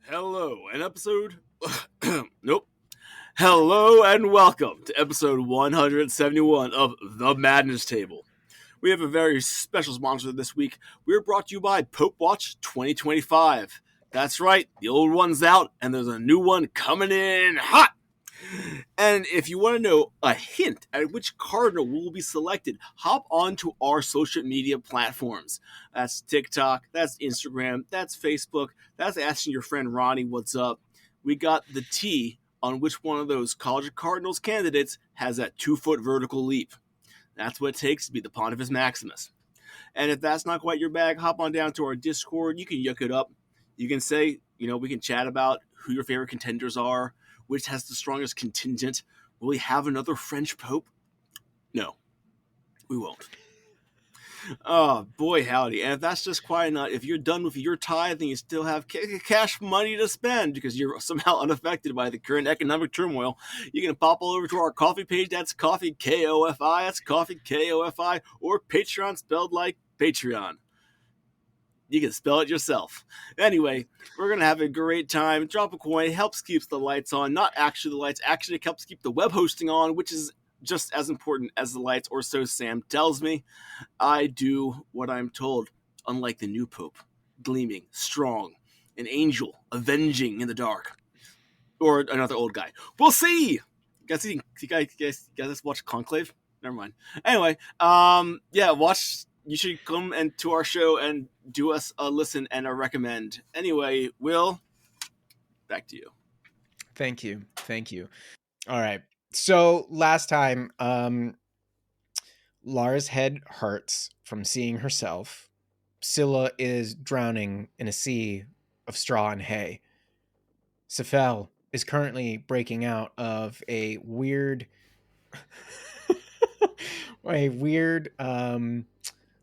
Hello, and episode. Nope. Hello, and welcome to episode 171 of The Madness Table. We have a very special sponsor this week. We're brought to you by Pope Watch 2025. That's right, the old one's out, and there's a new one coming in hot. And if you want to know a hint at which cardinal will be selected, hop onto our social media platforms. That's TikTok, that's Instagram, that's Facebook, that's asking your friend Ronnie what's up. We got the T on which one of those College of Cardinals candidates has that 2-foot vertical leap. That's what it takes to be the Pontifex Maximus. And if that's not quite your bag, hop on down to our Discord. You can yuck it up. You can say, we can chat about who your favorite contenders are, which has the strongest contingent. Will we have another French Pope? No, we won't. Oh, boy, howdy. And if that's just quite not, if you're done with your tithe and you still have cash money to spend because you're somehow unaffected by the current economic turmoil, you can pop all over to our coffee page. That's Coffee K-O-F-I. That's Coffee K-O-F-I. Or Patreon spelled like Patreon. You can spell it yourself. Anyway, we're going to have a great time. Drop a coin. It helps keep the lights on. Not actually the lights. Actually, it helps keep the web hosting on, which is just as important as the lights, or so Sam tells me. I do what I'm told, unlike the new Pope. Gleaming, strong, an angel, avenging in the dark. Or another old guy. We'll see! You guys watch Conclave? Never mind. Anyway, watch... You should come to our show and do us a listen and a recommend. Anyway, Will, back to you. Thank you. All right. So last time, Lara's head hurts from seeing herself. Scylla is drowning in a sea of straw and hay. Sephel is currently breaking out of a weird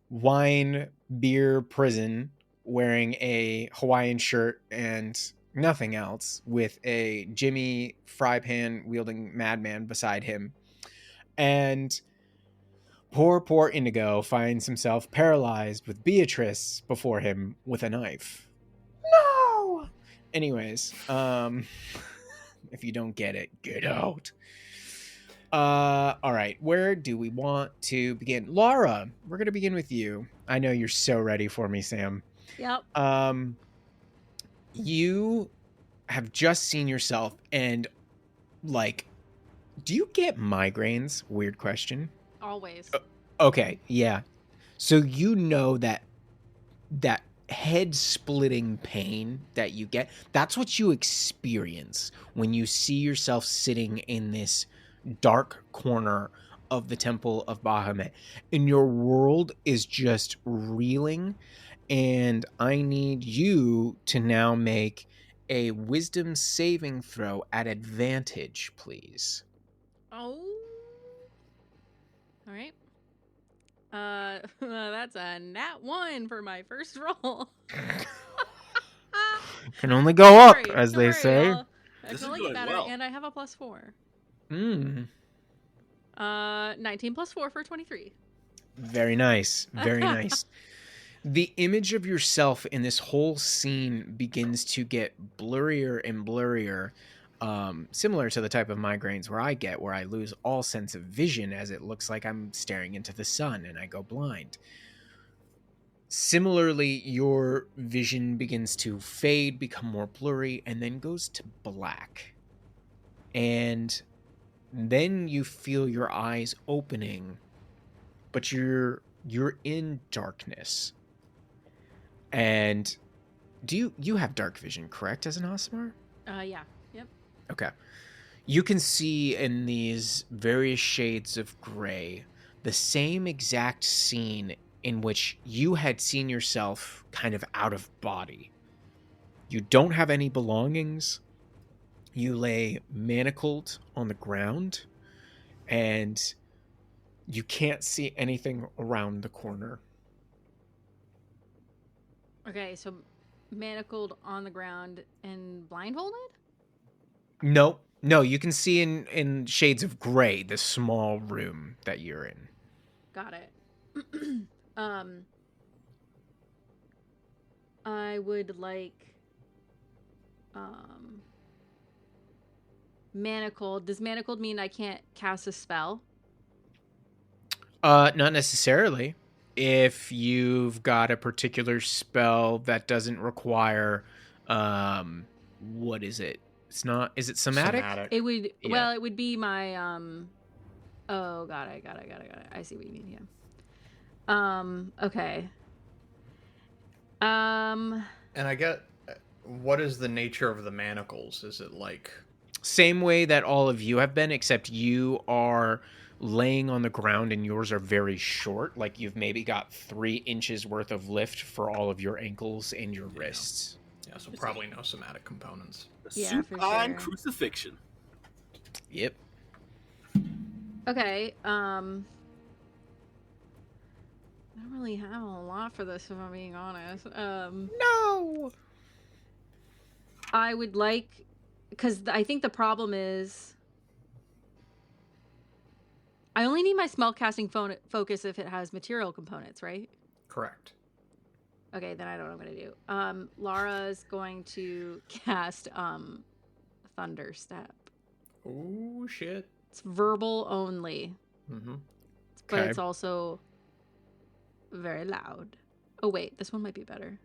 wine beer prison wearing a Hawaiian shirt and nothing else, with a Jimmy fry pan wielding madman beside him. And poor Indigo finds himself paralyzed with Beatrice before him with a knife. No! Anyways, if you don't get it, get out. All right, where do we want to begin? Lara, we're going to begin with you. I know you're so ready for me, Sam. Yep. You have just seen yourself and, do you get migraines? Weird question. Always. Okay, yeah. So you know that head-splitting pain that you get, that's what you experience when you see yourself sitting in this dark corner of the Temple of Bahamut, and your world is just reeling, and I need you to now make a wisdom saving throw at advantage, please. Oh. All right. That's a nat 1 for my first roll. Can only go up, Don't as they worry, say. I can only get better, and I have a +4. 19 + 4 for 23. Very nice. Very nice. The image of yourself in this whole scene begins to get blurrier and blurrier, similar to the type of migraines where I lose all sense of vision as it looks like I'm staring into the sun and I go blind. Similarly, your vision begins to fade, become more blurry, and then goes to black. And then you feel your eyes opening, but you're in darkness. And you have dark vision, correct, as an Osmar? Yeah. Yep. Okay. You can see in these various shades of gray the same exact scene in which you had seen yourself kind of out of body. You don't have any belongings. You lay manacled on the ground, and you can't see anything around the corner. Okay, so manacled on the ground and blindfolded? No, you can see in shades of gray the small room that you're in. Got it. I would like Manacled. Does manacled mean I can't cast a spell? Not necessarily. If you've got a particular spell that doesn't require, what is it? It's not. Is it somatic? It would. Yeah. Well, it would be my. Oh, got it. I see what you mean here. Okay. And I get. What is the nature of the manacles? Is it like Same way that all of you have been, except you are laying on the ground and yours are very short. Like you've maybe got 3 inches worth of lift for all of your ankles and your wrists. Yeah, so probably no somatic components. The Yeah, for supine sure. crucifixion. Yep. Okay. I don't really have a lot for this, if I'm being honest. No. I would like, because I think the problem is, I only need my spellcasting focus if it has material components, right? Correct. Okay, then I don't know what I'm gonna do. Lara's going to cast Thunder Step. Oh shit. It's verbal only, Mm-hmm. but Okay. it's also very loud. Oh wait, this one might be better.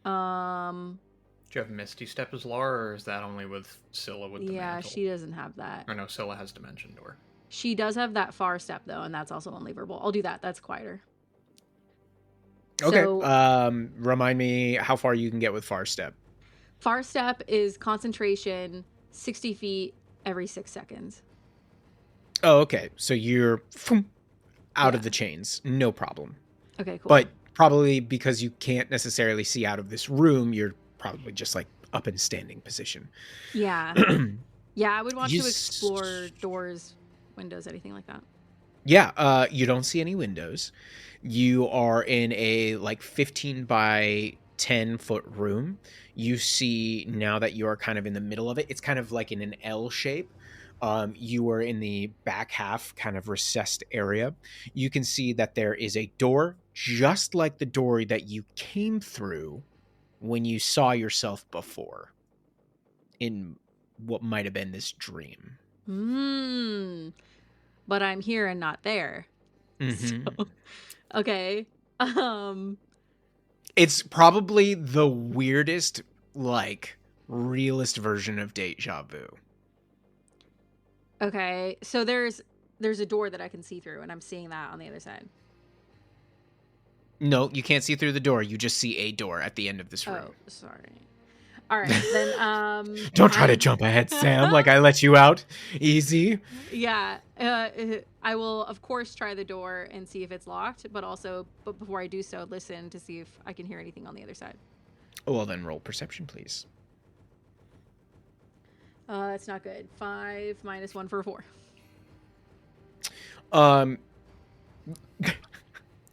Do you have Misty Step as Lara, or is that only with Scylla with the Yeah, mantle? she doesn't have that. Or no, Scylla has Dimension Door. She does have that far step though, and that's also only verbal. I'll do that. That's quieter. Okay. So, Remind me how far you can get with far step. far step is concentration, 60 feet every 6 seconds. Oh, okay. So you're out Yeah. of the chains. No problem. Okay, cool. But probably because you can't necessarily see out of this room, you're probably just like up in standing position. Yeah. Yeah, I would want You to explore doors, windows, anything like that. Yeah, you don't see any windows. You are in a like 15 by 10 foot room. You see now that you are kind of in the middle of it. It's kind of like in an L shape. You are in the back half, kind of recessed area. You can see that there is a door, just like the door that you came through when you saw yourself before in what might have been this dream. But I'm here and not there. Mhm. So, okay. It's probably the weirdest, like, realist version of deja vu. Okay. So there's a door that I can see through, and I'm seeing that on the other side. No, you can't see through the door. You just see a door at the end of this room. Oh, sorry. All right, then. Don't try to jump ahead, Sam. Like I let you out. Easy. Yeah, I will of course try the door and see if it's locked, but before I do so, listen to see if I can hear anything on the other side. Well, then roll perception, please. That's not good. 5 minus 1 for 4.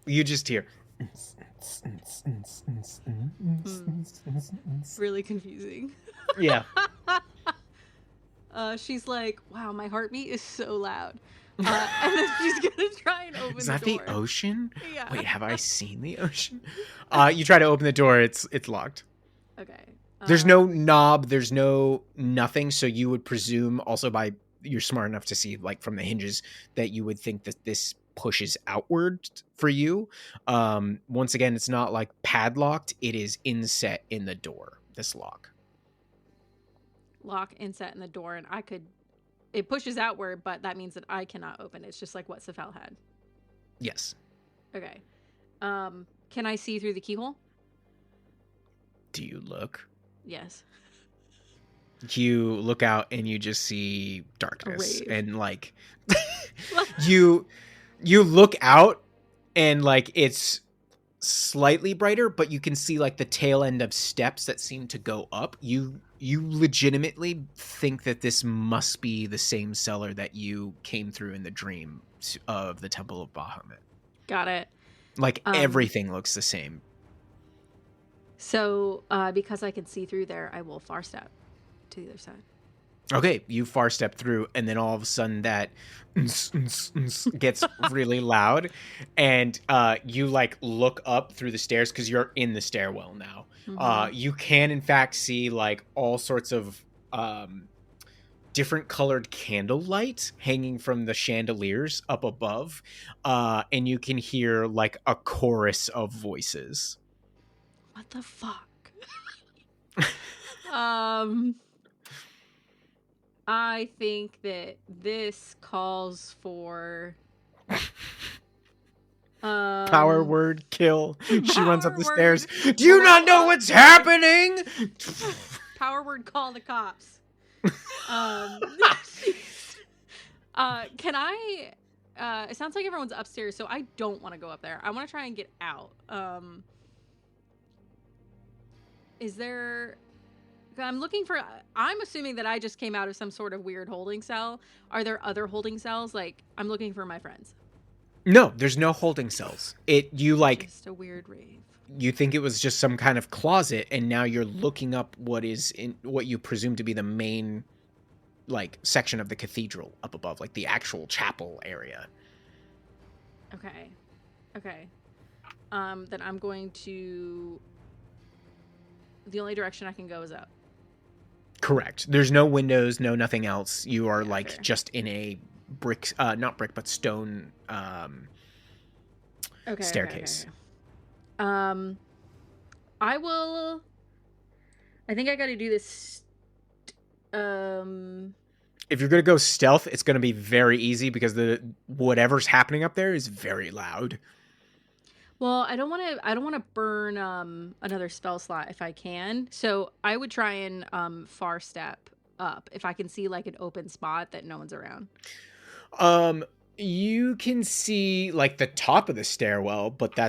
You just hear. Really confusing. Yeah. She's like, "Wow, my heartbeat is so loud," and then she's gonna try and open Is the that door. the ocean? Yeah. Wait, have I seen the ocean? You try to open the door. It's locked. Okay. There's no knob. There's no nothing. So you would presume also you're smart enough to see like from the hinges that you would think that this pushes outward for you. Once again, it's not like padlocked. It is inset in the door, this lock. Lock inset in the door, and it pushes outward, but that means that I cannot open it. It's just like what Sephel had. Yes. Okay. Can I see through the keyhole? Do you look? Yes. You look out and you just see darkness rave. and like you look out and like it's slightly brighter, but you can see like the tail end of steps that seem to go up. You legitimately think that this must be the same cellar that you came through in the dream of the Temple of Bahamut. Got it. Like everything looks the same. So, because I can see through there, I will far step to the other side. Okay, you far step through, and then all of a sudden that gets really loud, and you like look up through the stairs because you're in the stairwell now. Mhm. You can in fact see like all sorts of different colored candle light hanging from the chandeliers up above, and you can hear like a chorus of voices. What the fuck? I think that this calls for Power word kill. She runs up power the word, stairs. Do you not blow know up. what's happening? Power word, call the cops. Can I it sounds like everyone's upstairs, so I don't want to go up there. I want to try and get out. Is there I'm assuming that I just came out of some sort of weird holding cell. Are there other holding cells? Like, I'm looking for my friends. No, there's no holding cells. You like just a weird rave. You think it was just some kind of closet, and now you're looking up what you presume to be the main like section of the cathedral up above, like the actual chapel area. Okay. Then I'm going to. The only direction I can go is up. Correct. There's no windows, no nothing else. You are just in a brick, not brick, but stone staircase. Okay. I think I got to do this. If you're gonna go stealth, it's gonna be very easy because whatever's happening up there is very loud. Well, I don't want to burn another spell slot if I can. So I would try and far step up if I can see like an open spot that no one's around. You can see like the top of the stairwell, but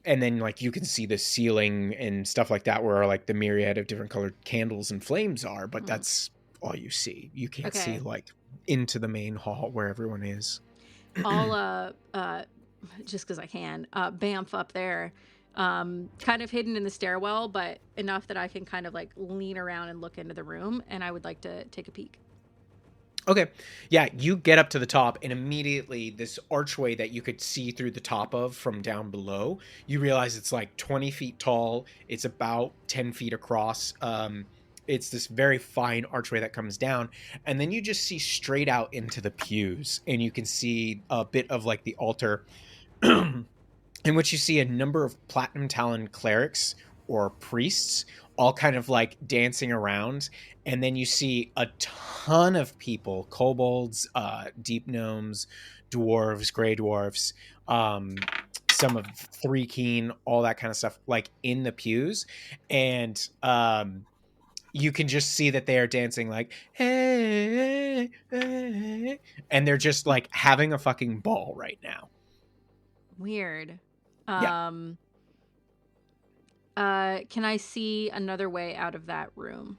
and then like you can see the ceiling and stuff like that where like the myriad of different colored candles and flames are, but that's all you see. You can't see like into the main hall where everyone is. I'll just because I can bamf up there, kind of hidden in the stairwell, but enough that I can kind of like lean around and look into the room, and I would like to take a peek. Okay. Yeah, you get up to the top, and immediately this archway that you could see through the top of from down below, you realize it's like 20 feet tall. It's about 10 feet across. It's this very fine archway that comes down, and then you just see straight out into the pews, and you can see a bit of like the altar in which you see a number of platinum talon clerics or priests all kind of like dancing around. And then you see a ton of people, kobolds, deep gnomes, dwarves, gray dwarfs, some of Three Keen, all that kind of stuff, like in the pews. And you can just see that they are dancing like, hey, hey, and they're just like having a fucking ball right now. Weird. Yeah. Can I see another way out of that room?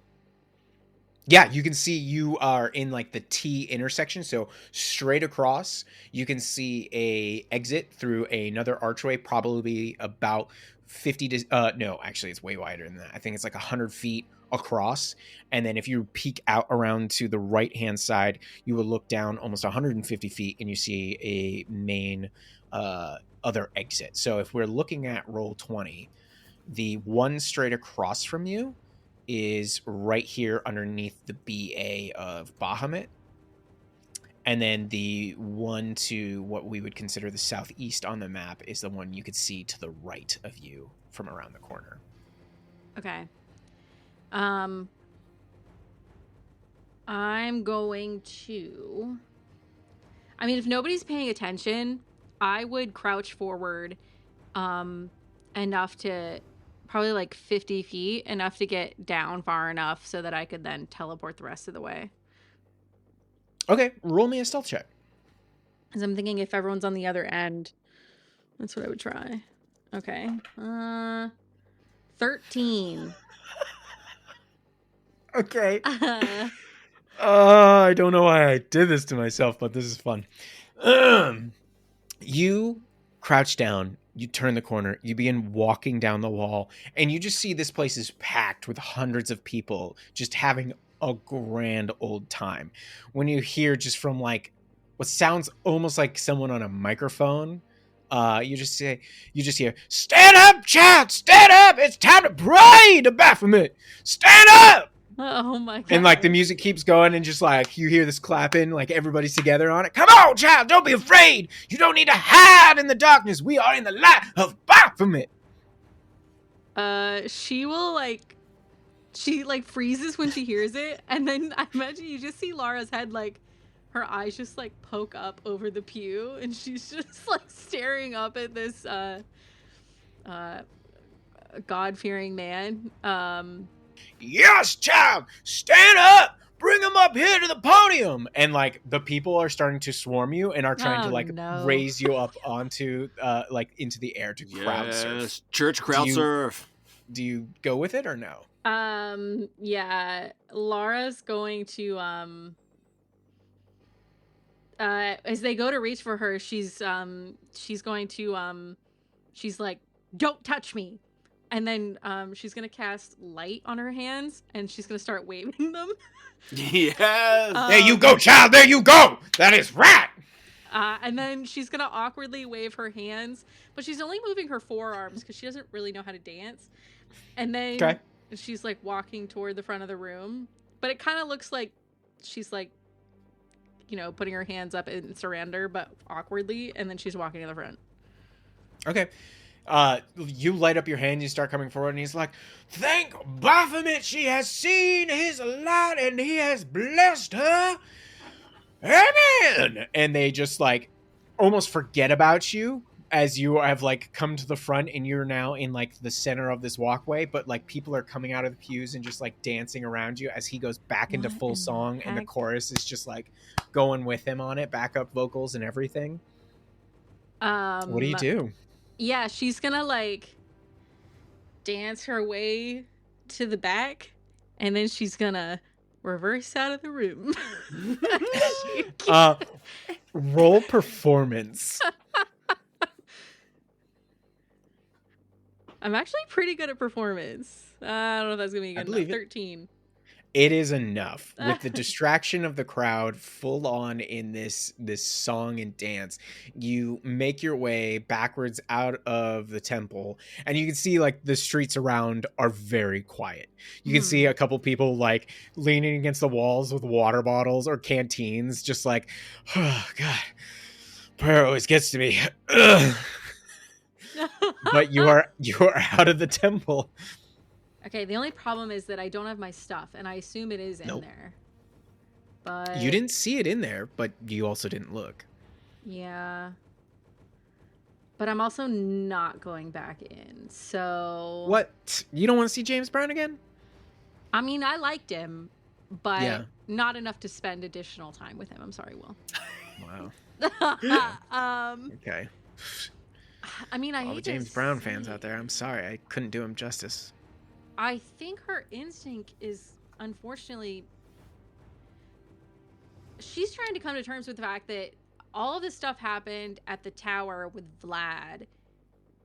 Yeah, you can see you are in like the T intersection, so straight across you can see a exit through another archway, probably about 50 to no, actually it's way wider than that. I think it's like 100 feet across, and then if you peek out around to the right hand side, you will look down almost 150 feet and you see a main other exit. So if we're looking at roll 20, the one straight across from you is right here underneath the BA of Bahamut. And then the one to what we would consider the southeast on the map is the one you could see to the right of you from around the corner. Okay. I'm going to... I mean, if nobody's paying attention, I would crouch forward enough to... Probably like 50 feet, enough to get down far enough so that I could then teleport the rest of the way. Okay, roll me a stealth check. Because I'm thinking if everyone's on the other end, that's what I would try. Okay. 13. Okay. I don't know why I did this to myself, but this is fun. You crouch down, you turn the corner, you begin walking down the wall, and you just see this place is packed with hundreds of people just having a grand old time. When you hear just from like what sounds almost like someone on a microphone, you just hear, "Stand up, child! Stand up! It's time to pray to Baphomet! Stand up!" Oh my god. And like the music keeps going, and just like you hear this clapping, like everybody's together on it. "Come on, child! Don't be afraid! You don't need to hide in the darkness. We are in the light of Baphomet." She will like, she like freezes when she hears it, and then I imagine you just see Lara's head, like her eyes just like poke up over the pew, and she's just like staring up at this God-fearing man. "Yes, child! Stand up! Bring him up here to the podium!" And like the people are starting to swarm you and are trying to like raise you up onto like into the air to crowd surf. Church crowd surf. Do you go with it or no? Yeah, Lara's going to as they go to reach for her, she's going to she's like, "Don't touch me." And then she's going to cast light on her hands, and she's going to start waving them. Yes. There you go, child. There you go. That is right. And then she's going to awkwardly wave her hands, but she's only moving her forearms because she doesn't really know how to dance. And then she's like walking toward the front of the room, but it kind of looks like she's like, you know, putting her hands up in surrender, but awkwardly. And then she's walking to the front. Okay. You light up your hand, you start coming forward, and he's like, "Thank Baphomet, she has seen his light and he has blessed her. Amen." And they just like almost forget about you as you have like come to the front, and you're now in like the center of this walkway, but like people are coming out of the pews and just like dancing around you as he goes back into full song, and the chorus is just like going with him on it, backup vocals and everything. What do you do? Yeah, she's gonna like dance her way to the back, and then she's gonna reverse out of the room. Roll performance. I'm actually pretty good at performance. I don't know if that's gonna be good enough. 13. It is enough. With the distraction of the crowd full on in this song and dance, you make your way backwards out of the temple, and you can see like the streets around are very quiet. You can see a couple people like leaning against the walls with water bottles or canteens, just like, "Oh God, prayer always gets to me." But you are out of the temple. Okay, the only problem is that I don't have my stuff, and I assume it is in there. But you didn't see it in there, but you also didn't look. Yeah. But I'm also not going back in, so... What? You don't want to see James Brown again? I mean, I liked him, but not enough to spend additional time with him. I'm sorry, Will. Wow. Okay. I mean, all the James Brown fans out there, I'm sorry. I couldn't do him justice. I think her instinct is, unfortunately, she's trying to come to terms with the fact that all of this stuff happened at the tower with Vlad,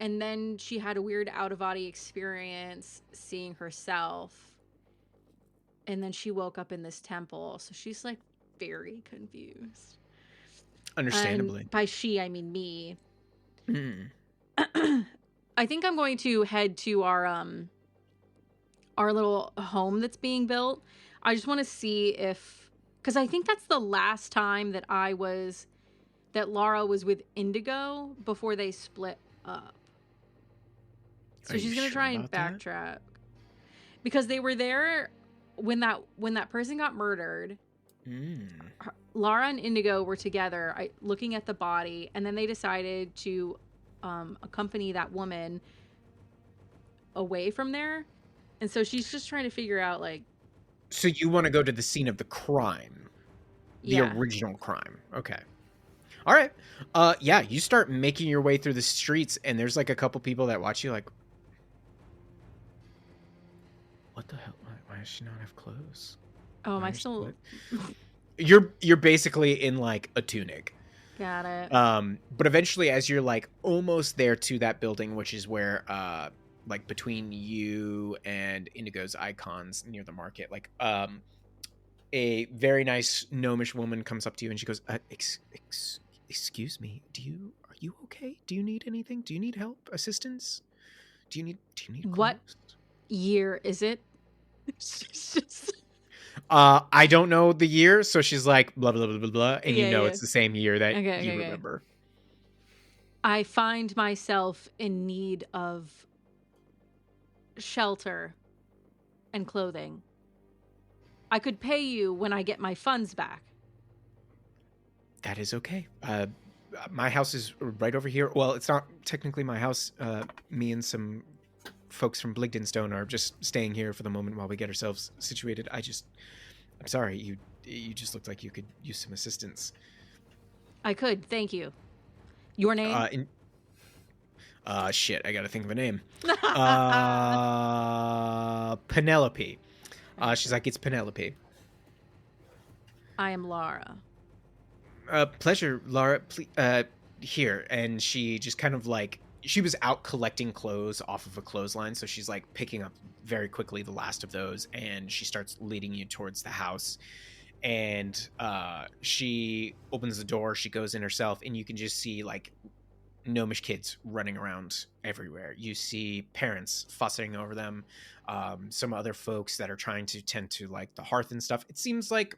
and then she had a weird out-of-body experience seeing herself, and then she woke up in this temple, so she's like very confused. Understandably. And by she, I mean me. I think I'm going to head to our little home that's being built. I just want to see if, because I think that's the last time that Lara was with Indigo before they split up. So she's going to try and backtrack. Because they were there when that person got murdered. Lara and Indigo were together looking at the body, and then they decided to accompany that woman away from there. And so she's just trying to figure out, like... So you want to go to the scene of the crime. The original crime. Okay. All right. Yeah, you start making your way through the streets, and there's, like, a couple people that watch you, like... What the hell? Why does she not have clothes? Oh, am I still... You're basically in, like, a tunic. Got it. But eventually, as you're, like, almost there to that building, which is where... like between you and Indigo's icons near the market, like a very nice gnomish woman comes up to you and she goes, excuse me, are you okay? Do you need anything? Do you need help? Assistance? Do you need What clothes? year is it? She's just... I don't know the year, so she's like blah blah blah blah blah, and Yeah. it's the same year that Okay, you okay. remember. I find myself in need of shelter and clothing. I could pay you when I get my funds back. That is okay. My house is right over here. Well, it's not technically my house. Me and some folks from Bligdenstone are just staying here for the moment while we get ourselves situated. I'm sorry, you just looked like you could use some assistance. I could, thank you. Your name? Shit, I gotta think of a name. Penelope. She's like, it's Penelope. I am Lara. Pleasure, Lara. Please, here. And she just kind of like, she was out collecting clothes off of a clothesline, so she's like picking up very quickly the last of those, and she starts leading you towards the house. And she opens the door, she goes in herself, and you can just see like gnomish kids running around everywhere. You see parents fussing over them, some other folks that are trying to tend to like the hearth and stuff. It seems like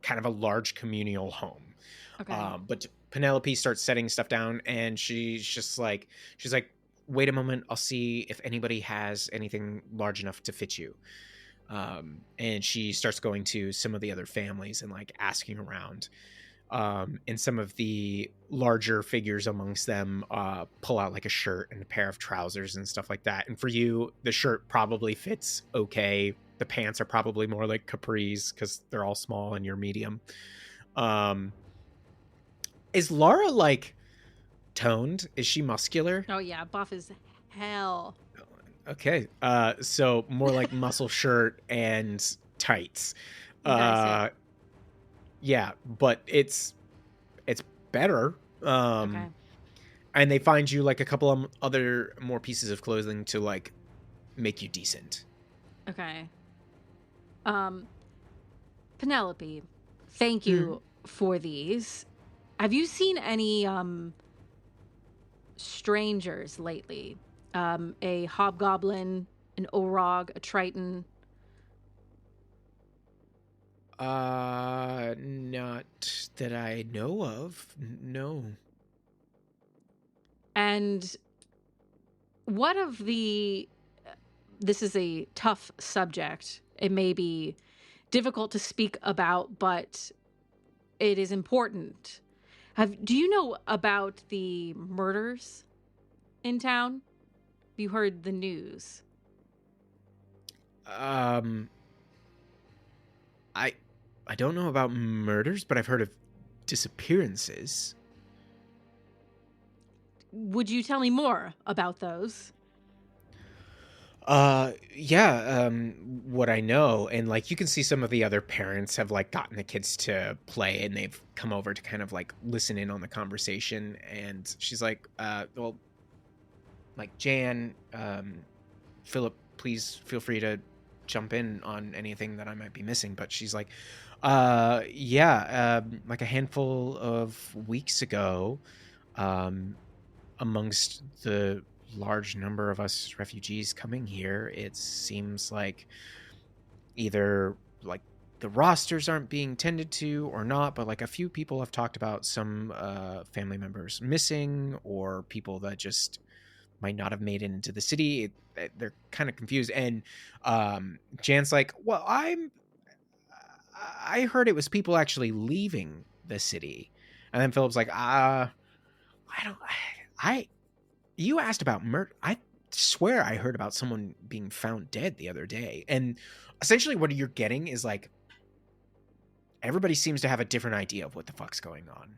kind of a large communal home. Okay. But Penelope starts setting stuff down, and she's like, wait a moment, I'll see if anybody has anything large enough to fit you. And she starts going to some of the other families and like asking around. And some of the larger figures amongst them pull out like a shirt and a pair of trousers and stuff like that. And for you, the shirt probably fits okay. The pants are probably more like capris because they're all small and you're medium. Is Lara like toned? Is she muscular? Oh yeah, buff as hell. Okay. So more like muscle shirt and tights. Nice, Yeah, but it's better. okay. And they find you like a couple of other more pieces of clothing to like make you decent. Okay. Penelope, thank you for these. Have you seen any strangers lately? A hobgoblin, an orog, a triton? Not that I know of. No. And what of the... This is a tough subject. It may be difficult to speak about, but it is important. Do you know about the murders in town? Have you heard the news? I don't know about murders, but I've heard of disappearances. Would you tell me more about those? Yeah, what I know, and like you can see some of the other parents have like gotten the kids to play, and they've come over to kind of like listen in on the conversation. And she's like, well, like Jan, Philip, please feel free to jump in on anything that I might be missing. But she's like, yeah, like a handful of weeks ago, amongst the large number of us refugees coming here, it seems like either like the rosters aren't being tended to or not, but like a few people have talked about some family members missing, or people that just might not have made it into the city. They're kind of confused. And Jan's like, well, I heard it was people actually leaving the city. And then Philip's like, you asked about murder. I swear I heard about someone being found dead the other day. And essentially what you're getting is like, everybody seems to have a different idea of what the fuck's going on.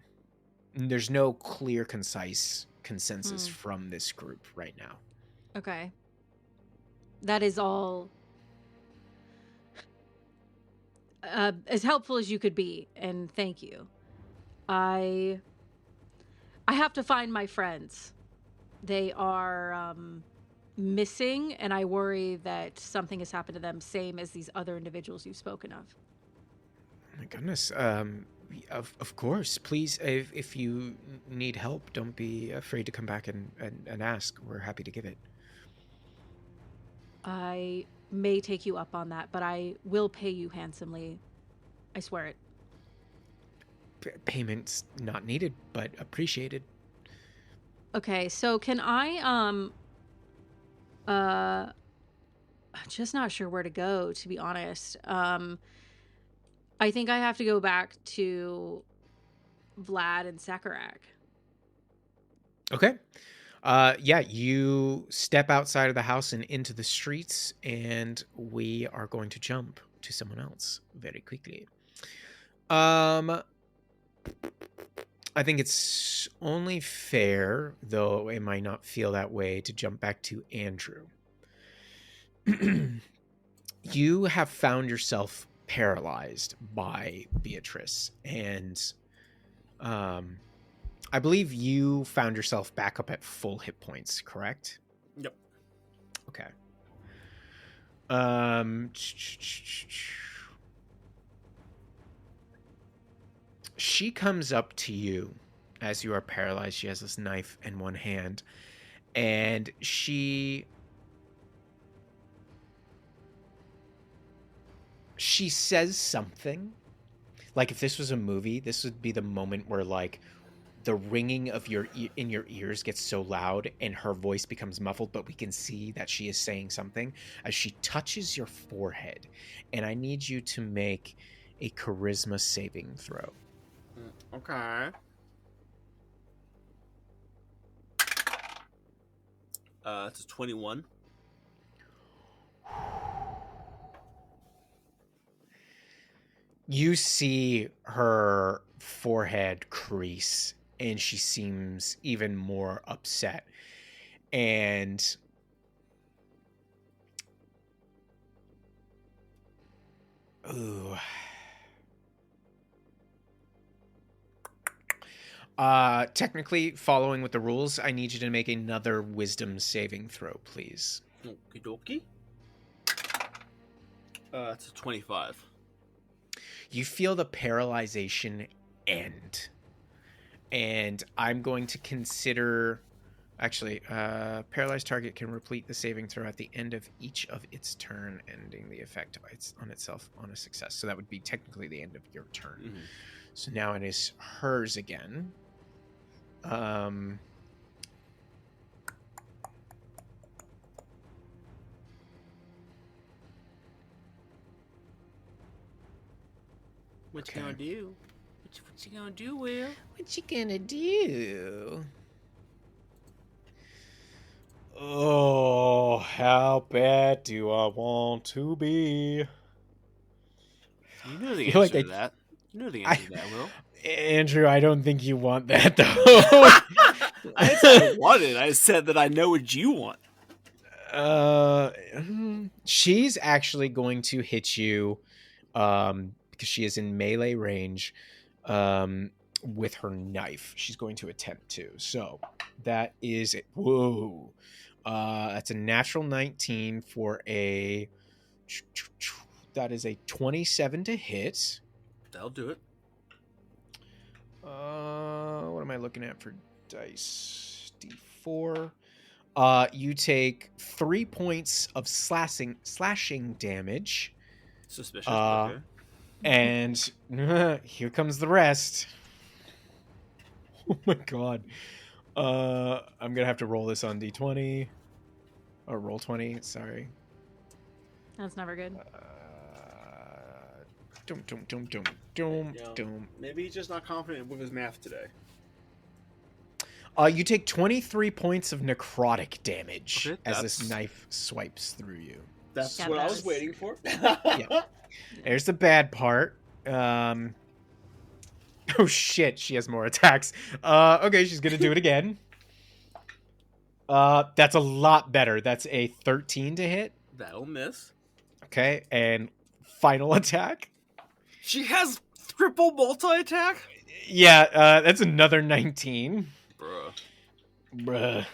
And there's no clear, concise consensus from this group right now. Okay. That is all as helpful as you could be, and thank you. I have to find my friends. They are missing, and I worry that something has happened to them, same as these other individuals you've spoken of. my goodness. Of course. Please, if you need help, don't be afraid to come back and ask. We're happy to give it. I may take you up on that, but I will pay you handsomely. I swear it. Payments not needed, but appreciated. Okay, so can I just not sure where to go, to be honest. I think I have to go back to Vlad and Sakarak. Okay. Yeah, you step outside of the house and into the streets, and we are going to jump to someone else very quickly. I think it's only fair, though it might not feel that way, to jump back to Andrew. You have found yourself paralyzed by Beatrice, and I believe you found yourself back up at full hit points, correct? Yep. Okay. She comes up to you as you are paralyzed. She has this knife in one hand, and she says something. Like, if this was a movie, this would be the moment where, like, the ringing of in your ears gets so loud and her voice becomes muffled, but we can see that she is saying something as she touches your forehead. And I need you to make a charisma saving throw. Okay. It's a 21. You see her forehead crease, and she seems even more upset. And ooh. Technically, following with the rules, I need you to make another wisdom saving throw, please. Okie dokie. It's a 25. You feel the paralyzation end. And I'm going to consider... Actually, paralyzed target can repeat the saving throw at the end of each of its turn, ending the effect on itself on a success. So that would be technically the end of your turn. Mm-hmm. So now it is hers again. What you gonna do? What you gonna do, Will? What you gonna do? Oh, how bad do I want to be? You know the answer to that. You know the answer to that, Will. Andrew, I don't think you want that, though. I said I want it. I said that I know what you want. She's actually going to hit you, because she is in melee range, with her knife. She's going to attempt to. So that is it. Whoa. That's a natural 19 for a... That is a 27 to hit. That'll do it. What am I looking at for dice? D4. You take 3 points of slashing damage. Suspicious. Okay. And here comes the rest. Oh my god. I'm gonna have to roll this on D20. Or roll 20, sorry. That's never good. Maybe he's just not confident with his math today. You take 23 points of necrotic damage as this knife swipes through you. That's what I was waiting for. Yeah. There's the bad part. Oh shit, she has more attacks. Okay, she's gonna do it again. That's a lot better. That's a 13 to hit. That'll miss. Okay, and final attack. She has triple multi-attack? Yeah, that's another 19. Bruh.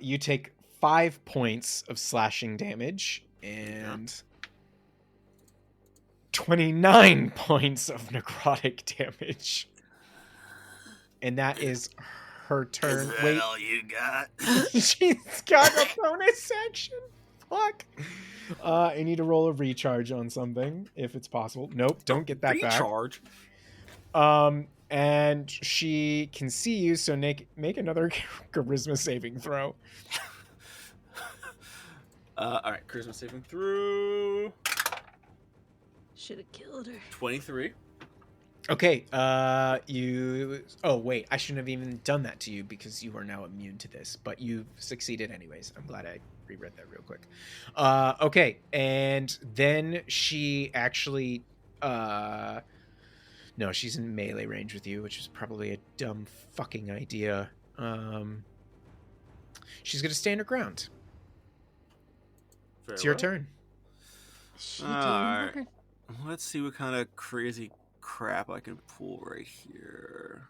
You take 5 points of slashing damage and 29 points of necrotic damage. And that is her turn. Is that Wait, all you got? she's got a bonus action. Fuck. I need to roll a recharge on something if it's possible. Nope, don't get that Recharge? back. And she can see you, so make another charisma saving throw. All right, charisma saving through. Should have killed her. 23. Okay, you... Oh, wait, I shouldn't have even done that to you because you are now immune to this, but you've succeeded anyways. I'm glad I reread that real quick. Okay, and then she actually... No, she's in melee range with you, which is probably a dumb fucking idea. She's gonna stand her ground. It's your turn. She All did right. her. Let's see what kind of crazy crap I can pull right here.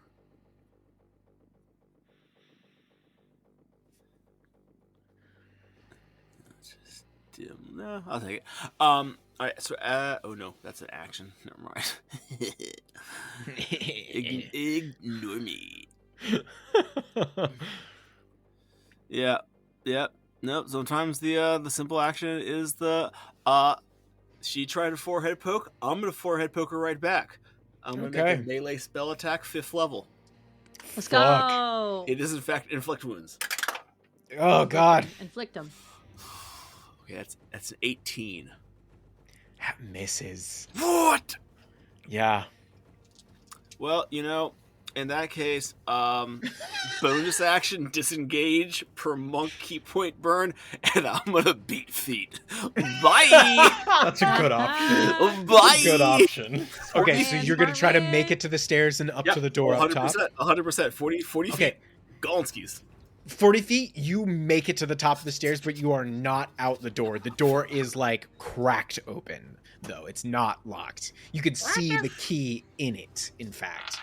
Just dim. No, I'll take it. All right. So, oh no, that's an action. Never mind. Ignore me. Yeah. Yep. Nope. Sometimes the simple action is the she tried a forehead poke. I'm gonna forehead poke her right back. I'm gonna make a melee spell attack 5th level. Let's Fuck. go. It is in fact inflict wounds. Oh, God. Inflict them. Okay, that's an 18. That misses. What? Yeah. Well, in that case, bonus action disengage per monk key point burn, and I'm gonna beat feet. Bye. That's a good option. Bye. Good option. Okay, so you're going to try to make it to the stairs and up to the door up top? 100%. 40 Okay. feet. Golinskis. 40 feet, you make it to the top of the stairs, but you are not out the door. The door is, cracked open, though. It's not locked. You can see the key in it, in fact.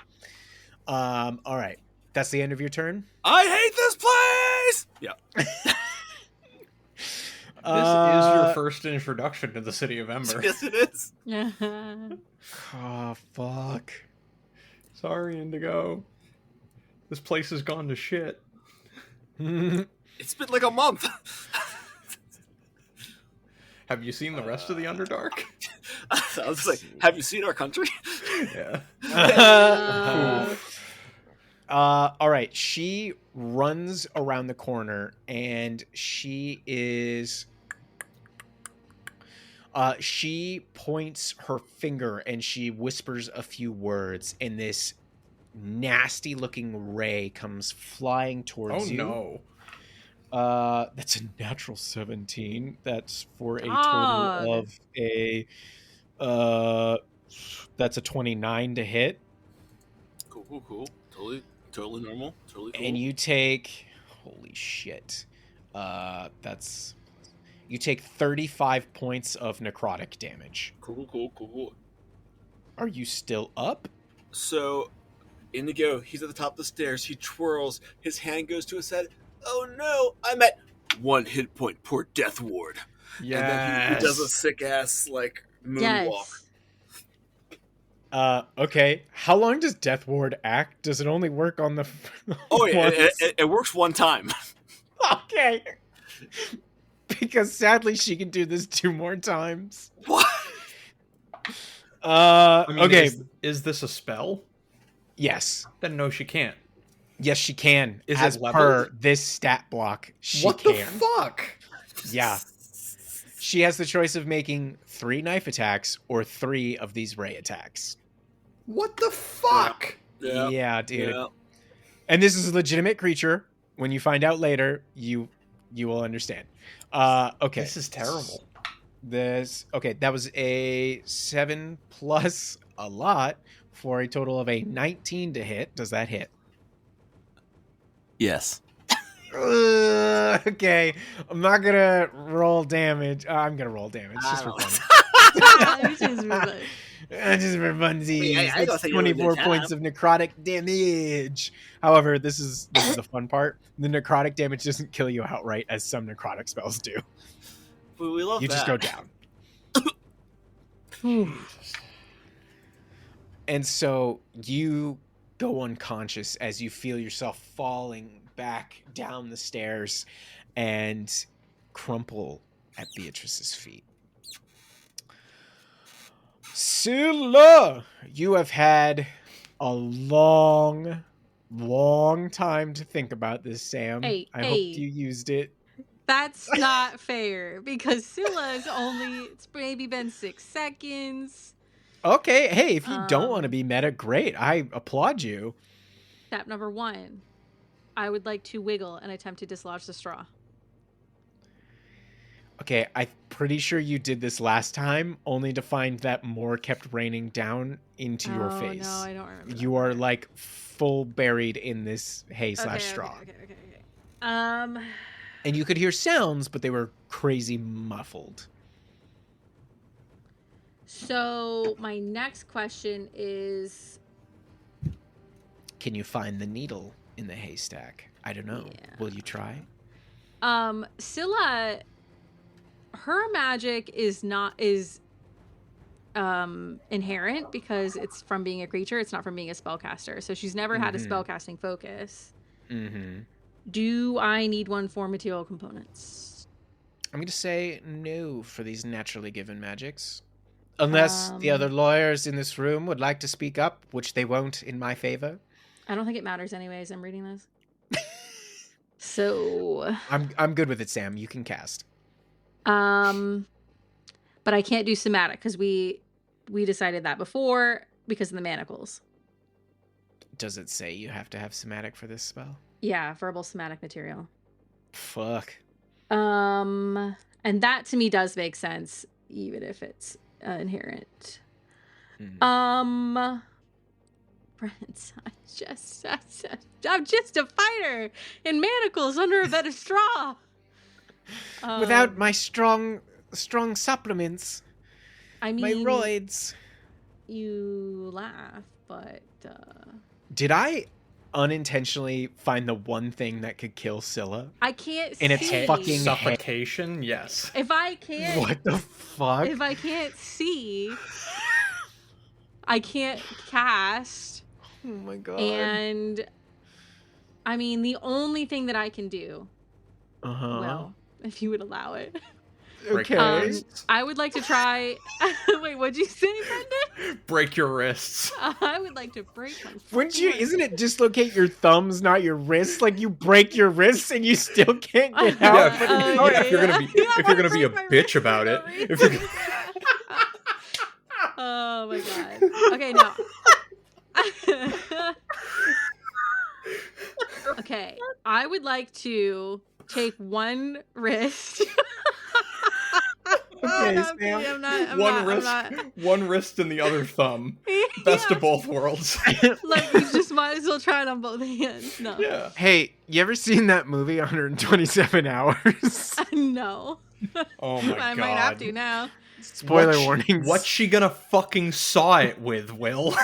All right. That's the end of your turn? I hate this place! Yeah. This is your first introduction to the City of Ember. Yes, it is. Oh, fuck. Sorry, Indigo. This place has gone to shit. It's been like a month. Have you seen the rest of the Underdark? I was like, have you seen our country? Yeah. All right. She runs around the corner and she is... she points her finger and she whispers a few words, and this nasty-looking ray comes flying towards you. Oh, no. That's a natural 17. That's for a total of a... that's a 29 to hit. Cool. Totally normal. Totally cool. And you take... Holy shit. You take 35 points of necrotic damage. Cool. Are you still up? So, Indigo, he's at the top of the stairs. He twirls. His hand goes to his head. Oh no, I'm at 1 hit point. Poor Death Ward. Yes. And then he does a sick ass moonwalk. Yes. Okay. How long does Death Ward act? Does it only work on the... Oh yeah, it works one time. Okay. Because sadly she can do this 2 more times. What? Okay. Is this a spell? Yes. Then no, she can't. Yes, she can. Is As it per leveled? this stat block, she What can. the fuck? Yeah. She has the choice of making 3 knife attacks or 3 of these ray attacks. What the fuck? Yeah, dude. Yeah. And this is a legitimate creature. When you find out later, you will understand. Okay. This is terrible. That was a 7 plus a lot for a total of a 19 to hit. Does that hit? Yes. Okay. I'm not gonna roll damage. I'm gonna roll damage just for fun. Just for funsies. I That's 24 points of necrotic damage. However, this is the fun part. The necrotic damage doesn't kill you outright, as some necrotic spells do. We love You that. just go down. And so you go unconscious as you feel yourself falling back down the stairs and crumple at Beatrice's feet. Scylla, you have had a long time to think about this, Sam. I hope you used it. That's not fair because Scylla's it's maybe been 6 seconds. Okay, hey, if you don't want to be meta, great. I applaud you. Step number 1. I would like to wiggle and attempt to dislodge the straw. Okay, I'm pretty sure you did this last time, only to find that more kept raining down into your face. No, I don't remember. You are like full buried in this hay/straw. Okay. And you could hear sounds, but they were crazy muffled. So my next question is, can you find the needle in the haystack? I don't know. Yeah. Will you try? Scylla, her magic is inherent because it's from being a creature. It's not from being a spellcaster. So she's never had a spellcasting focus. Mm-hmm. Do I need one for material components? I'm going to say no for these naturally given magics. Unless the other lawyers in this room would like to speak up, which they won't in my favor. I don't think it matters anyways. I'm reading this. So I'm good with it, Sam. You can cast. But I can't do somatic because we decided that before because of the manacles. Does it say you have to have somatic for this spell? Yeah, verbal somatic material. Fuck. And that to me does make sense, even if it's inherent. Brent, I'm just a fighter in manacles under a bed of straw. Without my strong supplements. I mean, my roids. You laugh, but did I unintentionally find the one thing that could kill Scylla? I can't see. And it's fucking suffocation. Yes. If I can't. What the fuck? If I can't see, I can't cast. Oh my god. And I mean, the only thing that I can do. Well, if you would allow it. Okay. I would like to try. Wait, what'd you say, Brendan? Break your wrists. I would like to break my. Wouldn't you? Isn't it dislocate your thumbs, not your wrists? Like you break your wrists and you still can't get out. If you're gonna be a bitch about it. Oh my god. Okay, now. Okay, I would like to take one wrist. Okay, I'm not. One wrist and the other thumb. Best of both worlds. Like you just might as well try it on both hands. No. Yeah. Hey, you ever seen that movie 127 Hours? No. Oh my god. I might have to now. Spoiler warnings. What's she gonna fucking saw it with, Will?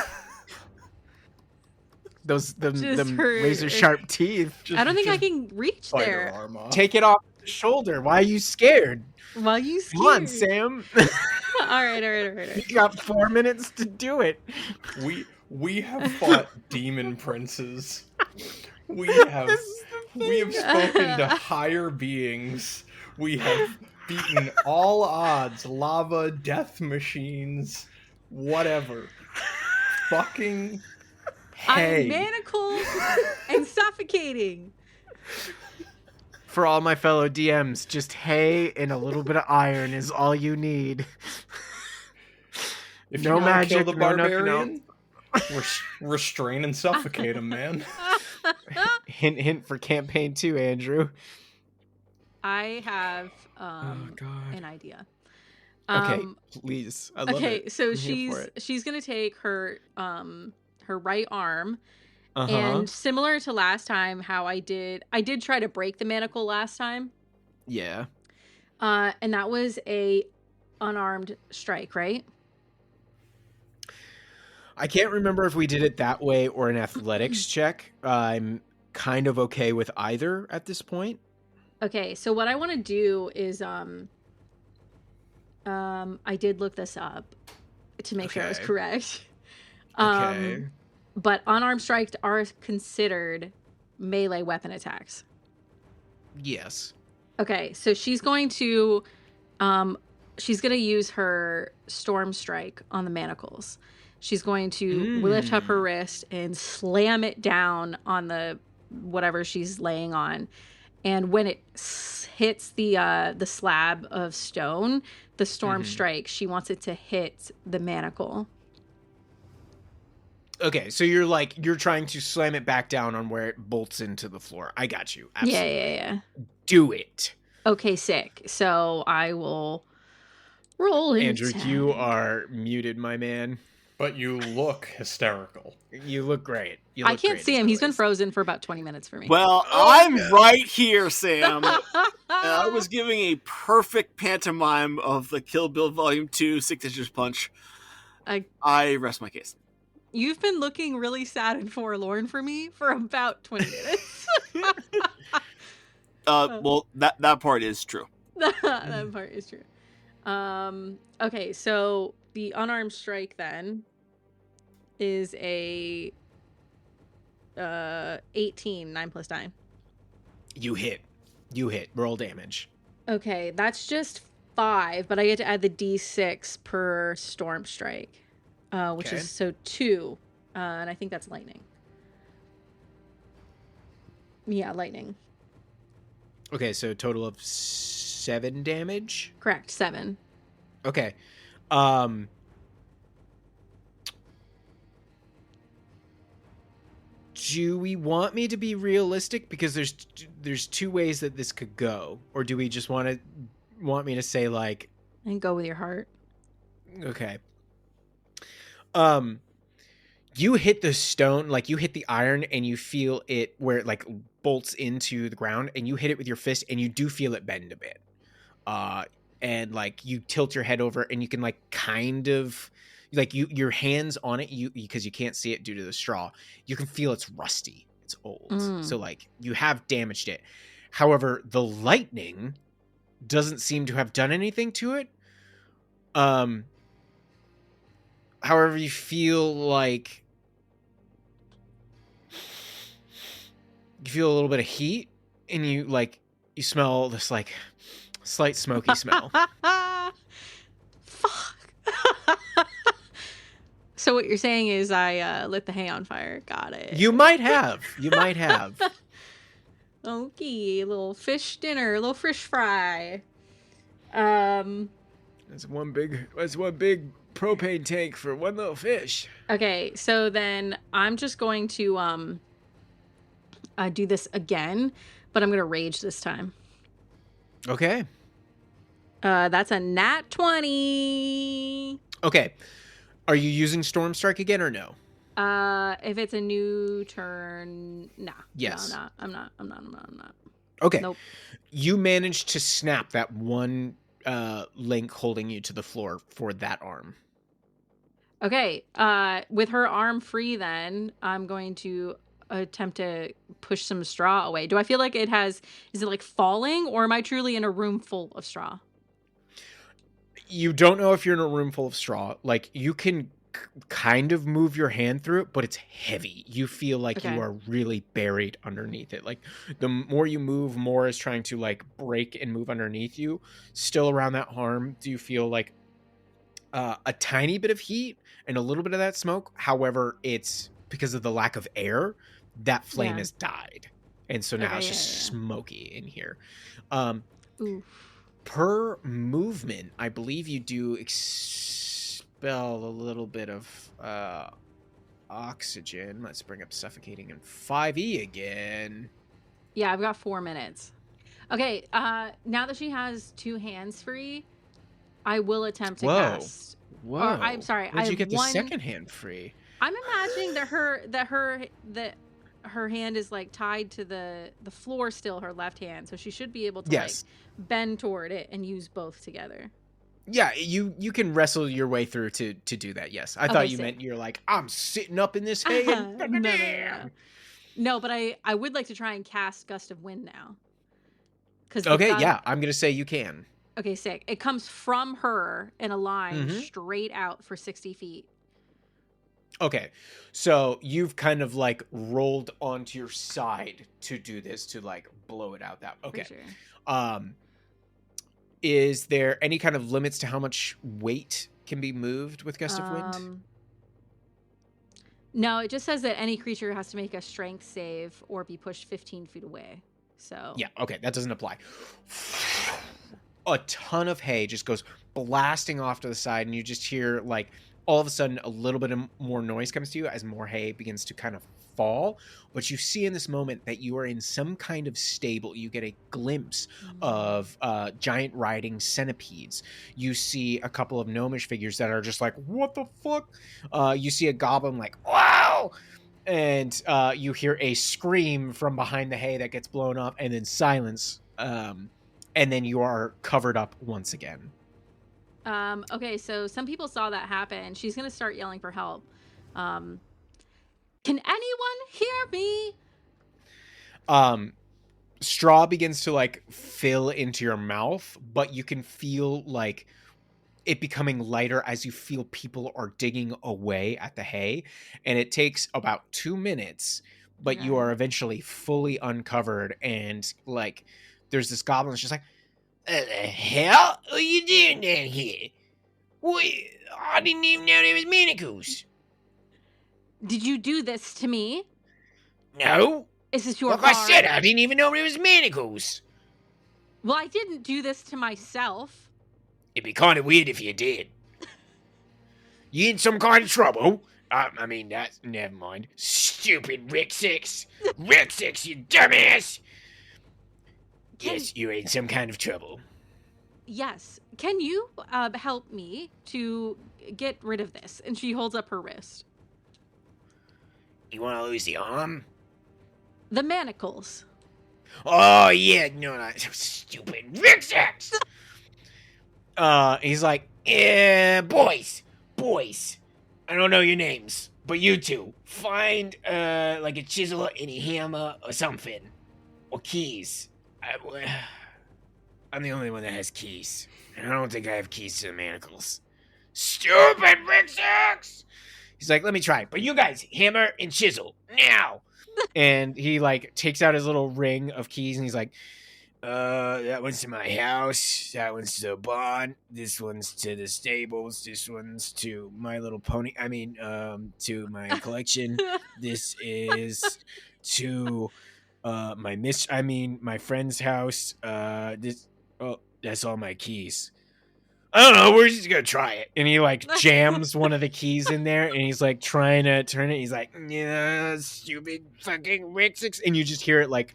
the razor sharp teeth. I don't think I can reach there. Take it off the shoulder. Why are you scared? Why are you scared? Come on, Sam. All right. You got 4 minutes to do it. We have fought demon princes. We have spoken to higher beings. We have beaten all odds, lava, death machines, whatever. Fucking hey. I'm manacled and suffocating. For all my fellow DMs, just hay and a little bit of iron is all you need. If no you magic, kill the barbarian, no. Restrain and suffocate him, man. Hint for campaign 2, Andrew. I have an idea. Okay, please. I love it. So she's gonna take her right arm, and similar to last time, how I did try to break the manacle last time. Yeah. And that was a unarmed strike, right? I can't remember if we did it that way or an athletics check. I'm kind of okay with either at this point. Okay, so what I want to do is I did look this up. to make sure I was Okay. correct. Okay. But unarmed strikes are considered melee weapon attacks. Yes. Okay, so she's going to use her storm strike on the manacles. She's going to lift up her wrist and slam it down on the whatever she's laying on. And when it hits the slab of stone, the storm strike, she wants it to hit the manacle. Okay, so you're trying to slam it back down on where it bolts into the floor. I got you. Absolutely. Yeah. Do it. Okay, sick. So I will roll in. Andrew, you are muted, my man. But you look hysterical. You look great. I can't see him. He's been frozen for about 20 minutes for me. Well, I'm right here, Sam. I was giving a perfect pantomime of the Kill Bill Volume 2 Signature Punch. I rest my case. You've been looking really sad and forlorn for me for about 20 minutes. Well, that part is true. That part is true. Okay, so the unarmed strike then is a 18, 9 plus 9. You hit. Roll damage. Okay, that's just 5, but I get to add the d6 per storm strike, which is so 2, and I think that's lightning. Yeah, lightning. Okay, so a total of 7 damage? Correct, 7. Okay. Do we want me to be realistic? Because there's 2 ways that this could go. Or do we just want me to say, like... And go with your heart. Okay. You hit the stone, like you hit the iron, and you feel it where it like bolts into the ground, and you hit it with your fist, and you do feel it bend a bit. And like you tilt your head over, and you can like kind of like your hands on it, because you can't see it due to the straw. You can feel it's rusty, it's old, so like you have damaged it. However, the lightning doesn't seem to have done anything to it. However, you feel like a little bit of heat, and you smell this like slight smoky smell. Fuck. So what you're saying is I lit the hay on fire. Got it. You might have. Okay, little fish dinner, little fish fry. That's one big propane tank for one little fish. Okay, so then I'm just going to do this again, but I'm going to rage this time. Okay. That's a nat 20. Okay. Are you using Storm Strike again or no? If it's a new turn, nah. Yes. No, I'm not. Okay. Nope. You managed to snap that one link holding you to the floor for that arm. Okay. With her arm free, then I'm going to attempt to push some straw away. Do I feel like is it like falling, or am I truly in a room full of straw? You don't know if you're in a room full of straw. Like, you can kind of move your hand through it, but it's heavy. You feel like you are really buried underneath it. Like, the more you move, more is trying to like break and move underneath you. Still around that arm, do you feel like a tiny bit of heat and a little bit of that smoke? However, it's because of the lack of air, that flame has died. And so now it's just smoky in here. Oof. Per movement, I believe you do expel a little bit of oxygen. Let's bring up suffocating in 5e again. Yeah, I've got 4 minutes. Okay, now that she has 2 hands free, I will attempt to cast. Whoa! I'm sorry. Where'd you get the second hand free? I'm imagining that her hand is like tied to the floor still, her left hand, so she should be able to like bend toward it and use both together. Yeah, you can wrestle your way through to do that. Yes, I thought you meant you're like, I'm sitting up in this hay. No, but I would like to try and cast Gust of Wind now. Okay, I'm gonna say you can. Okay, sick. It comes from her in a line straight out for 60 feet. Okay, so you've kind of like rolled onto your side to do this, to like blow it out that. Okay. For sure. Is there any kind of limits to how much weight can be moved with Gust of Wind? No, it just says that any creature has to make a strength save or be pushed 15 feet away. So Yeah, okay, that doesn't apply. A ton of hay just goes blasting off to the side, and you just hear like all of a sudden a little bit more noise comes to you as more hay begins to kind of fall. But you see in this moment that you are in some kind of stable. You get a glimpse of giant riding centipedes. You see a couple of gnomish figures that are just like, what the fuck? You see a goblin like, wow! And you hear a scream from behind the hay that gets blown up, and then silence. And then you are covered up once again. Okay, so some people saw that happen. She's gonna start yelling for help. Can anyone hear me? Straw begins to like fill into your mouth, but you can feel like it becoming lighter as you feel people are digging away at the hay, and it takes about 2 minutes, but you are eventually fully uncovered, and like there's this goblin that's just like, what the hell are you doing down here? What? I didn't even know there was manacles. Did you do this to me? No. Is this your Like guard? I said, I didn't even know there was manacles. Well, I didn't do this to myself. It'd be kind of weird if you did. You in some kind of trouble? I mean, that's... Never mind. Stupid Rick Six. Rick Six, you dumbass! Yes, you're in some kind of trouble. Yes. Can you help me to get rid of this? And she holds up her wrist. You want to lose the arm? The manacles. Oh, yeah, no, not stupid Rick Six! He's like, boys, I don't know your names, but you two, find, like a chisel and a hammer or something. Or keys. I'm the only one that has keys. And I don't think I have keys to the manacles. Stupid Rick Six! He's like, let me try. But you guys, hammer and chisel, now! And he, like, takes out his little ring of keys, and he's like, that one's to my house, that one's to the barn, this one's to the stables, this one's to my little pony, to my collection, this is to, my friend's house, that's all my keys. I don't know, we're just gonna try it. And he, like, jams one of the keys in there, and he's, like, trying to turn it. He's like, yeah, stupid fucking Rick Six. And you just hear it, like,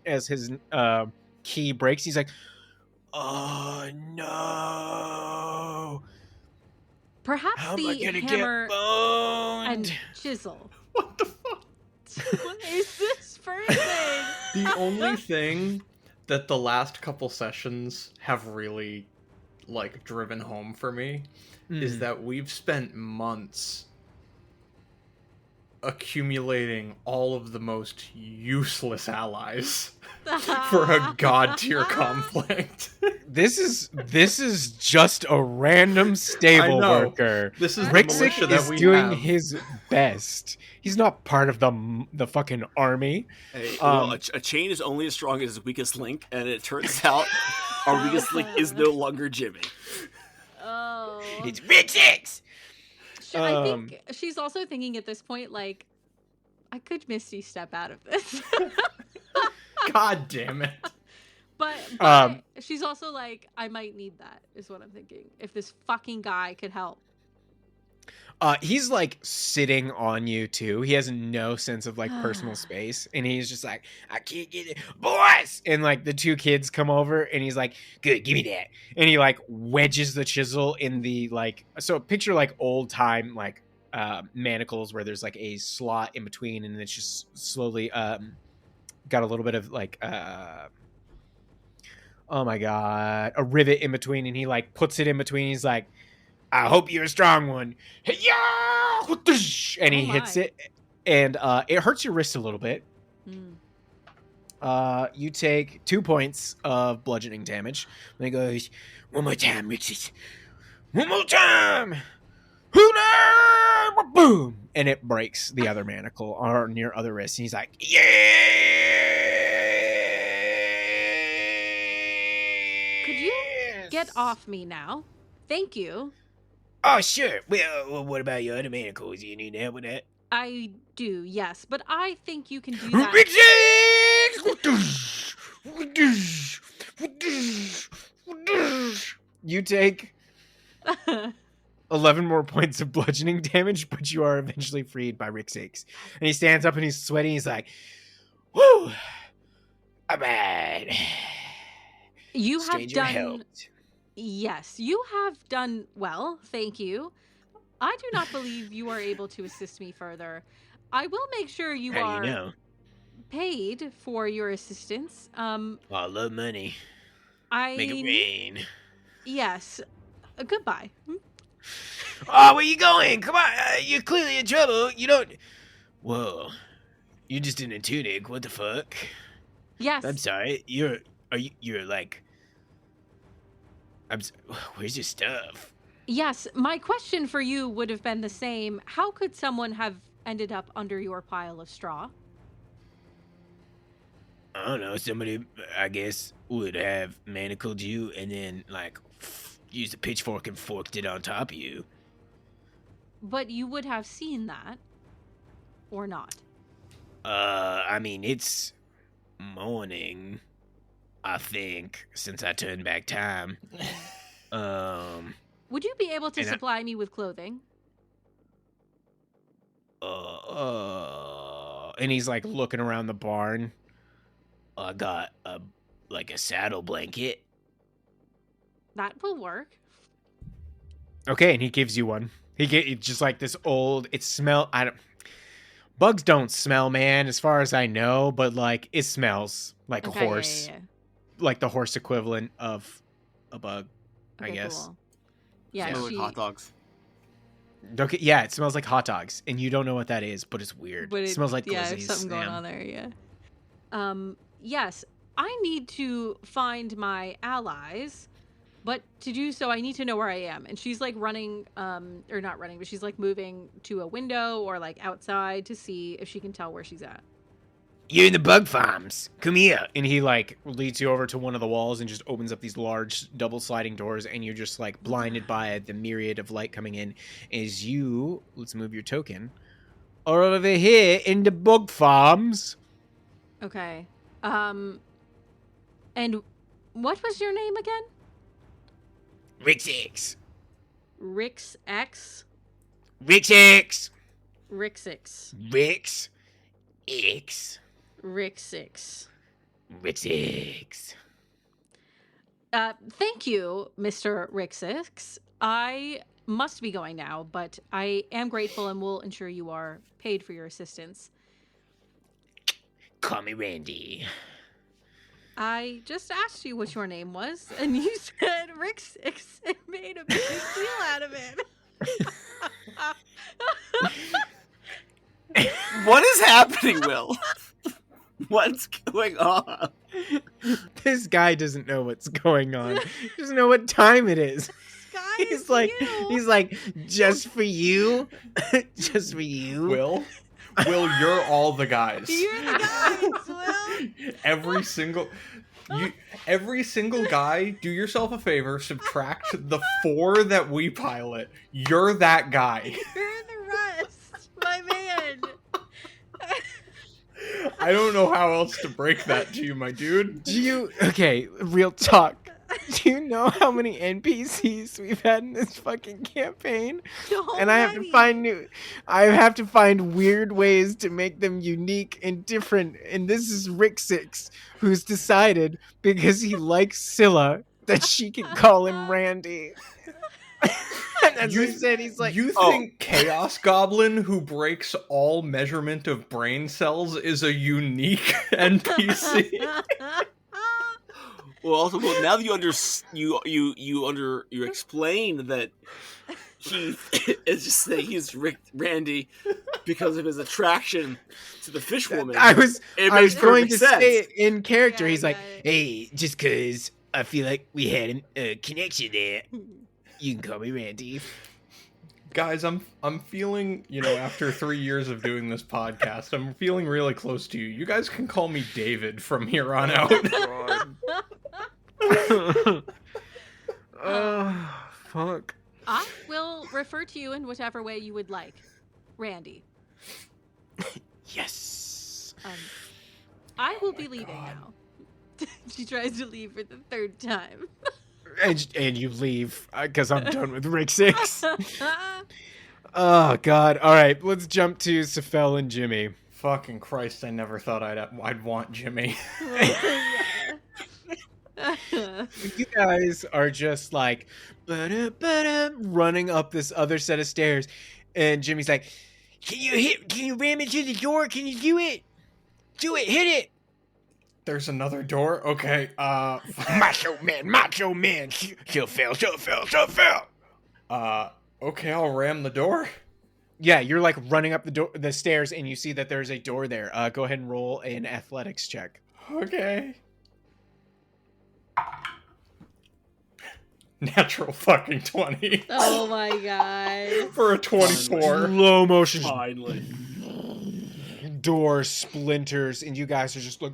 as his, key breaks. He's like, oh, no. Perhaps how the am I gonna hammer get boned? and chisel. What the fuck? What is this person? The only thing that the last couple sessions have really, like, driven home for me is that we've spent months accumulating all of the most useless allies for a god tier conflict. This is just a random stable worker. This is Rick the Six militia that is we doing have. his best. He's not part of the fucking army. Hey, well, a chain is only as strong as its weakest link, and it turns out our weakest link is no longer Jimmy. Oh. It's Rick Six! I think she's also thinking at this point, like, I could Misty step out of this. God damn it. But she's also like, I might need that, is what I'm thinking. If this fucking guy could help. He's like sitting on you too. He has no sense of like personal space, and he's just like, I can't get it, boys. And like the two kids come over, and he's like, good, give me that. And he like wedges the chisel in the like, so picture like old time like manacles where there's like a slot in between, and it's just slowly got a little bit of like oh my god, a rivet in between, and he like puts it in between. He's like, I hope you're a strong one. And he hits it, and it hurts your wrist a little bit. You take 2 points of bludgeoning damage. And he goes, "One more time, Rixie. One more time. Hooter! Boom!" And it breaks the other manacle on your other wrist. And he's like, "Yeah!" Could you get off me now? Thank you. Oh, sure. Well, what about your other manacles? You need help with that? I do, yes, but I think you can do that. You take 11 more points of bludgeoning damage, but you are eventually freed by Rick Six. And he stands up and he's sweating. He's like, "Whoo! I'm bad." You Stranger have done. helped. Yes, you have done well. Thank you. I do not believe you are able to assist me further. I will make sure you How are do you know? paid for your assistance. Oh, I love money. I Make it rain. Yes. Goodbye. Oh, where you going? Come on, you're clearly in trouble. You don't. Whoa, you're just in a tunic. What the fuck? Yes. I'm sorry. You're like. Where's your stuff? Yes, my question for you would have been the same. How could someone have ended up under your pile of straw? I don't know. Somebody, I guess, would have manacled you and then like used a pitchfork and forked it on top of you. But you would have seen that, or not? I mean, it's morning, I think, since I turned back time. Would you be able to And supply me with clothing? And he's like looking around the barn. I got a saddle blanket. That will work. Okay, and he gives you one. It's just like this old. Bugs don't smell, man, as far as I know, but like it smells like a horse, Yeah. like the horse equivalent of a bug, I Okay, guess. cool. Yeah, Smell like hot dogs. Okay, yeah, it smells like hot dogs, and you don't know what that is, but it's weird. But It smells like there's glizzies. something going on there. Yeah. Yes, I need to find my allies, but to do so, I need to know where I am. And she's like running, or not running, but she's like moving to a window or like outside to see if she can tell where she's at. You're in the bug farms. Come here. And he like leads you over to one of the walls and just opens up these large double sliding doors, and you're just like blinded by the myriad of light coming in as you, let's move your token, are over here in the bug farms. Okay. And what was your name again? Rick Six. Rix X? Rick Six. Rixix. Rix X. Rixix. Rick Six. Thank you, Mr. Rixix. I must be going now, but I am grateful and will ensure you are paid for your assistance. Call me Randy. I just asked you what your name was, and you said Rixix and made a big deal out of it. What is happening, Will? What's going on? This guy doesn't know what's going on. He doesn't know what time it is. Guy He's like, just for you, just for you. Will, you're all the guys. You're the guys, Will. Every single guy, do yourself a favor, subtract the 4 that we pilot. You're that guy. You're the rest, my man. I don't know how else to break that to you, my dude. Okay, real talk. Do you know how many NPCs we've had in this fucking campaign? And I have to find weird ways to make them unique and different. And this is Rick Six, who's decided, because he likes Scylla, that she can call him Randy. And as I said, he's like, You think Chaos Goblin, who breaks all measurement of brain cells, is a unique NPC? Well, also, now that you explain that Heath is just saying he's Randy because of his attraction to the fish woman. I was going to sense. say it in character. Yeah, He's like, yeah. hey, just because I feel like we had a connection there, you can call me Randy. Guys, I'm feeling, after 3 years of doing this podcast, I'm feeling really close to you. You guys can call me David from here on out. Oh, fuck. I will refer to you in whatever way you would like, Randy. Yes. I will be leaving now. She tries to leave for the third time. And you leave because I'm done with Rick 6. Oh, God. All right, let's jump to Sephel and Jimmy. Fucking Christ, I never thought I'd want Jimmy. You guys are just like running up this other set of stairs, and Jimmy's like, can you ram into the door? Can you do it? Do it, hit it. There's another door? Okay, Macho man, Sephel. Okay, I'll ram the door. Yeah, you're like running up the stairs, and you see that there's a door there. Go ahead and roll an athletics check. Okay. Natural fucking 20. Oh my god. For a 24. Slow motion. Finally. Door splinters, and you guys are just like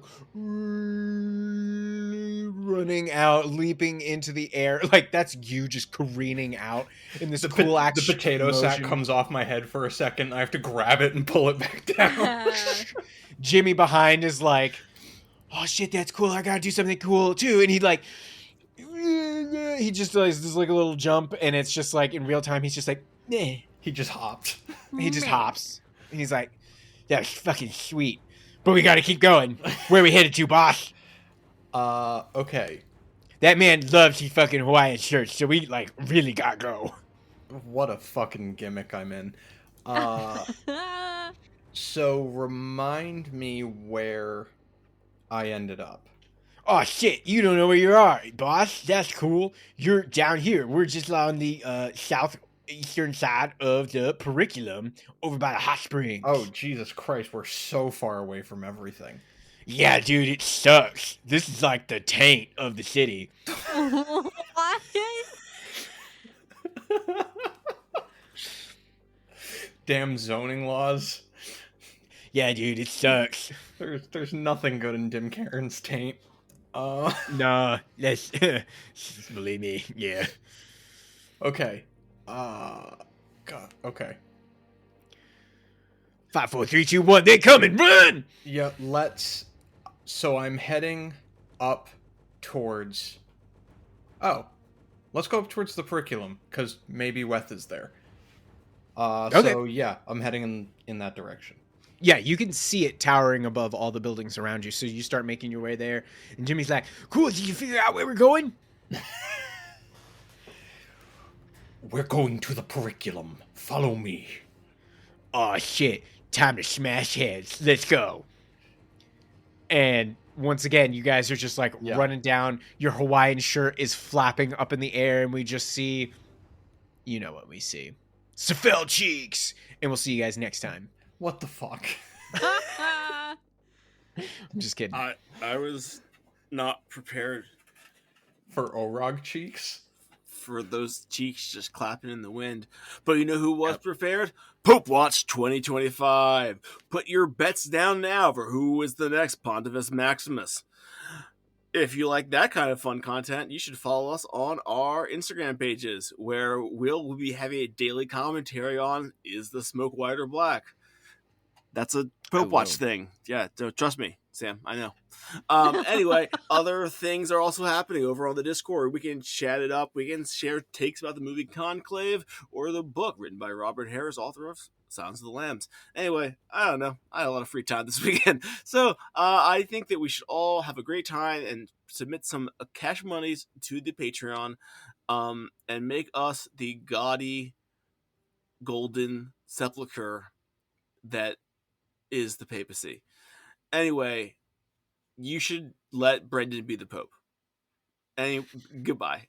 running out, leaping into the air. Like, that's you just careening out in this cool action. The potato sack comes off my head for a second. I have to grab it and pull it back down. Jimmy behind is like, oh shit, that's cool. I gotta do something cool too. And he just does this like a little jump, and it's just like in real time. He's just like, eh. He just hopped. He just hops. And he's like, that's fucking sweet. But we gotta keep going. Where we headed to, boss? Okay. That man loves his fucking Hawaiian shirts, so we like really gotta go. What a fucking gimmick I'm in. So remind me where I ended up. Oh shit, you don't know where you are, boss. That's cool. You're down here. We're just on the southeastern side of the curriculum over by the hot springs. Oh, Jesus Christ, we're so far away from everything. Yeah, dude, it sucks. This is like the taint of the city. What? Damn zoning laws. Yeah, dude, it sucks. There's nothing good in Dim Karen's taint. Nah, let's believe me, yeah. Okay. God, okay. 5, 4, 3, 2, 1, they're coming, run! Yeah, so I'm heading up towards... Oh. Let's go up towards the curriculum, because maybe Weth is there. Okay. So yeah, I'm heading in that direction. Yeah, you can see it towering above all the buildings around you, so you start making your way there, and Jimmy's like, cool, did you figure out where we're going? We're going to the curriculum. Follow me. Oh shit, time to smash heads. Let's go. And once again, you guys are just like running down. Your Hawaiian shirt is flapping up in the air, and we just see, you know what we see. Sephel cheeks! And we'll see you guys next time. What the fuck? I'm just kidding. I was not prepared For Orog cheeks? for those cheeks just clapping in the wind. But you know who was prepared? Pope Watch 2025. Put your bets down now for who is the next Pontifex Maximus. If you like that kind of fun content, you should follow us on our Instagram pages, where we'll be having a daily commentary on is the smoke white or black. That's a Pope Watch thing. Yeah, trust me, Sam. I know. Anyway, other things are also happening over on the Discord. We can chat it up. We can share takes about the movie Conclave or the book written by Robert Harris, author of Sounds of the Lambs. Anyway, I don't know. I had a lot of free time this weekend. So I think that we should all have a great time and submit some cash monies to the Patreon and make us the gaudy golden sepulcher that is the papacy. Anyway, you should let Brendan be the Pope. Goodbye.